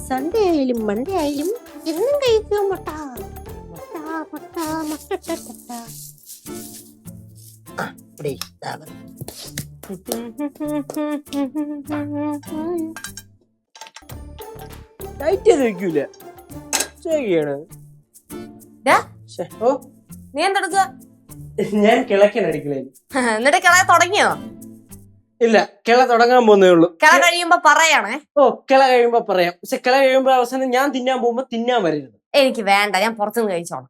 Sunday ആയാലും Monday ആയാലും എന്നും കഴിക്കും മുട്ട മുട്ട മുട്ട മുട്ട. വെക്കൂല ശരിയാണ്. നീ എന്തെടുക്കുക? ഞാൻ കിളക്കനടിക്കണേ. എന്നിട്ട് കിള തുടങ്ങിയോ? ഇല്ല, കിള തുടങ്ങാൻ പോകുന്നേ ഉള്ളൂ. കിള കഴിയുമ്പോ പറയാണേ. ഓ, കിള കഴിയുമ്പോ പറയാം. പക്ഷെ കിള കഴിയുമ്പോ അവസാനം ഞാൻ തിന്നാൻ പോകുമ്പോ തിന്നാൻ വരരുത്. എനിക്ക് വേണ്ട, ഞാൻ പുറത്തുനിന്ന് കഴിച്ചോളാം.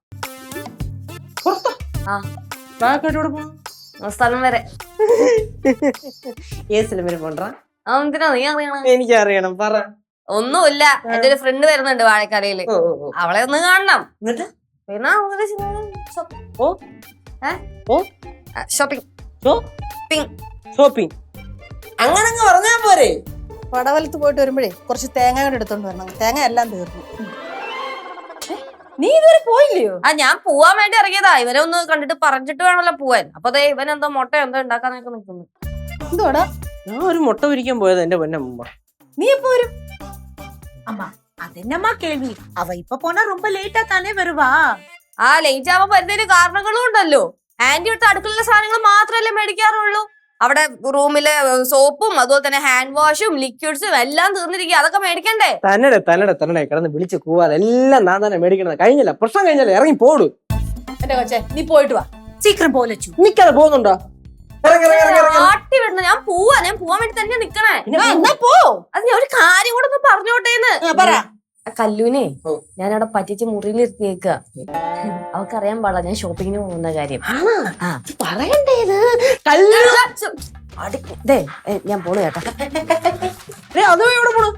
സ്ഥലം വരെ. ഏത് സ്ഥലം വരെ പോണ്ടാ? എന്തിനാ നീ അറിയണം? എനിക്കറിയണം, പറ. ഒന്നുമില്ല, എന്റെ ഒരു ഫ്രണ്ട് വരുന്നുണ്ട് വാഴക്കരയില്. അവളെ ഒന്ന് കാണണം. എന്നിട്ട് പിന്നെ ഷോപ്പിംഗ് അങ്ങനെ പറഞ്ഞാ പോരെ. പടവലത്ത് പോയിട്ട് വരുമ്പോഴേ കുറച്ച് തേങ്ങ എടുത്തോണ്ട് വരണം. തേങ്ങ എല്ലാം തീർന്നു. നീ ഇതുവരെ പോയില്ലയോ? ഞാൻ പോവാൻ വേണ്ടി ഇറങ്ങിയതാ. ഇവനെ ഒന്ന് കണ്ടിട്ട് പറഞ്ഞിട്ട് വേണമല്ലോ പോവാൻ. അപ്പൊ ഇവൻ എന്തോ മുട്ട എന്തോ ഉണ്ടാക്കാനൊക്കെ നിൽക്കുന്നു. എന്തോടാ? ഞാൻ ഒരു മുട്ട പൊരിക്കാൻ പോയത് എന്റെ പൊന്നമ്മ. നീ എപ്പോ വരും? அம்மா அது என்னம்மா கேள்வி? அவ இப்ப போனா ரொம்ப லேட்டா தானே வருவா. ലേറ്റ് ആവാൻ വരുന്നതിന് കാരണങ്ങളും ഉണ്ടല്ലോ. ആന്റി അടുത്ത അടുക്കളയിലെ സാധനങ്ങൾ മാത്രമല്ലേ മേടിക്കാറുള്ളൂ. അവിടെ റൂമിലെ സോപ്പും അതുപോലെ തന്നെ ഹാൻഡ് വാഷും ലിക്വിഡ്സും എല്ലാം തീർന്നിരിക്കുക. അതൊക്കെ മേടിക്കണ്ടേ? തന്നെ കിടന്ന് വിളിച്ച് കൂവാതെ എല്ലാം ഞാൻ തന്നെ മേടിക്കണത്. കഴിഞ്ഞില്ല, പ്രശ്നം കഴിഞ്ഞാലേ ഇറങ്ങി പോടൂ. എന്റെ കൊച്ചേ, നീ പോയിട്ട് വാ. சீக்கிரம் போ லட்சு. നിക്കാതെ പോകുന്നുണ്ടോ? ആട്ടി വിടണം. ഞാൻ പോവാൻ വേണ്ടി തന്നെ നിക്കണേ. എന്നാ പോ. അത് ഞാൻ ഒരു കാര്യം കൂടെ ഒന്ന് പറഞ്ഞോട്ടേന്ന്. പറ. കല്ലൂനെ ഞാനവിടെ പറ്റിച്ച് മുറിയിലിരുത്തിയേക്ക. അവക്കറിയാൻ പാടില്ല ഞാൻ ഷോപ്പിങ്ങിന് പോകുന്ന കാര്യം. പറയണ്ടേത് ഞാൻ പോണു കേട്ടാ. അതോ എവിടെ പോണു?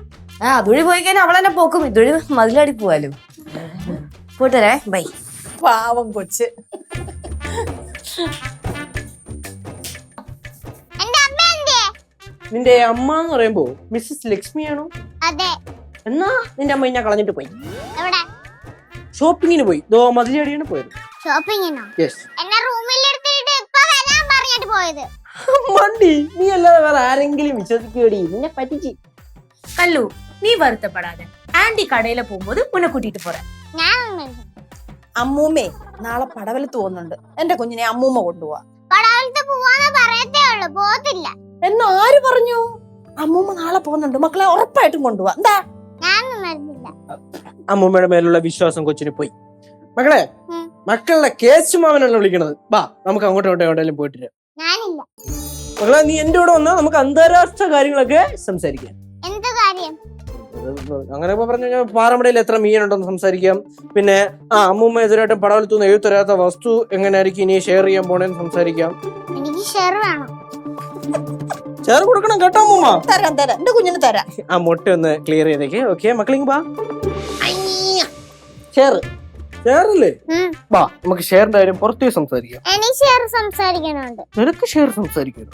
അതുവഴി പോയി കഴിഞ്ഞാൽ അവളെന്നെ പോക്കും. ഇതുവഴി മതിലാടി പോവാലോ. പോയിട്ടേ ബൈ. പാവം കൊച്ച്. നിന്റെ അമ്മ എന്ന് പറയുമ്പോ മിസ്സസ് ലക്ഷ്മിയാണോ? അതെ. എന്നാ നിന്റെ അമ്മ ഞാൻ കളഞ്ഞിട്ട് പോയി. എവിടെ? ഷോപ്പിങ്ങിന് പോയി. മതിലടിയാണ് പോയത്. ഷോപ്പിങ്ങിനോ? യെസ്. എന്നെ റൂമിൽ എടുത്തിട്ട് ഇപ്പോ വരാൻ പറഞ്ഞിട്ട് പോയത്. മണ്ടി, നീ അല്ലാതെ വേറെ ആരെങ്കിലും വിശ്വസിക്കുകടി? നിന്നെ പറ്റിച്ച്. கல்லு, நீ வருத்தப்படாத. ஆண்டி கடையில போகும்போது உன்னை கூட்டிட்டு போறேன். അമ്മൂമ്മേ നാളെ പടവലത്ത് പോകുന്നുണ്ട്. എന്റെ കുഞ്ഞിനെ അമ്മൂമ്മ കൊണ്ടുപോവാ. പടവലത്ത് പോവാന്ന് പറയത്തേ ഉള്ളൂ, പോത്തില്ല. എന്ന് ആര് പറഞ്ഞു? അമ്മൂമ്മ നാളെ പോകുന്നുണ്ട്. മക്കളെ ഉറപ്പായിട്ടും കൊണ്ടുപോവാ. എന്താ? ഞാനൊന്നും വരുന്നില്ല. അമ്മൂമ്മയുടെ മേലുള്ള വിശ്വാസം കൊച്ചിന് പോയി. മക്കളെ, മക്കളുടെ കേശുമാവനാണ് വിളിക്കണത്. വാ, നമുക്ക് അങ്ങോട്ടും എവിടെയെങ്കിലും പോയിട്ടില്ല. ഞാനില്ല. മക്കളെ, നീ എന്റെ കൂടെ വന്നാൽ നമുക്ക് അന്താരാഷ്ട്ര കാര്യങ്ങളൊക്കെ സംസാരിക്കാം. എന്ത് കാര്യം? അങ്ങനെ പറഞ്ഞു കഴിഞ്ഞാൽ പാറമടയിൽ എത്ര മീനുണ്ടെന്ന് സംസാരിക്കാം. പിന്നെ അമ്മൂമ്മ എതിരായിട്ടും പടവലത്തുനിന്ന് എഴുത്തരാത്ത വസ്തു എങ്ങനെയായിരിക്കും ഇനി ഷെയർ ചെയ്യാൻ പോണേന്ന് സംസാരിക്കാം. എനിക്ക് ഷെയർ വേണം. ഷെയർ കൊടുക്കണം കേട്ടോ അമ്മൂമ്മ. തരാം തരാം, എന്റെ കുഞ്ഞിന് തരാം. ആ മുട്ട ഒന്ന് ക്ലിയർ ചെയ്തേക്ക്. ഓക്കെ മക്കളിങ് വാ. ഷെയർ ഷെയറല്ലേ? വാ, നമുക്ക് ഷെയറിന്റെ കാര്യം പുറത്തേ സംസാരിക്കാം. എനിക്ക് ഷെയർ സംസാരിക്കണുണ്ട്. നിനക്ക് ഷെയർ സംസാരിക്കണം.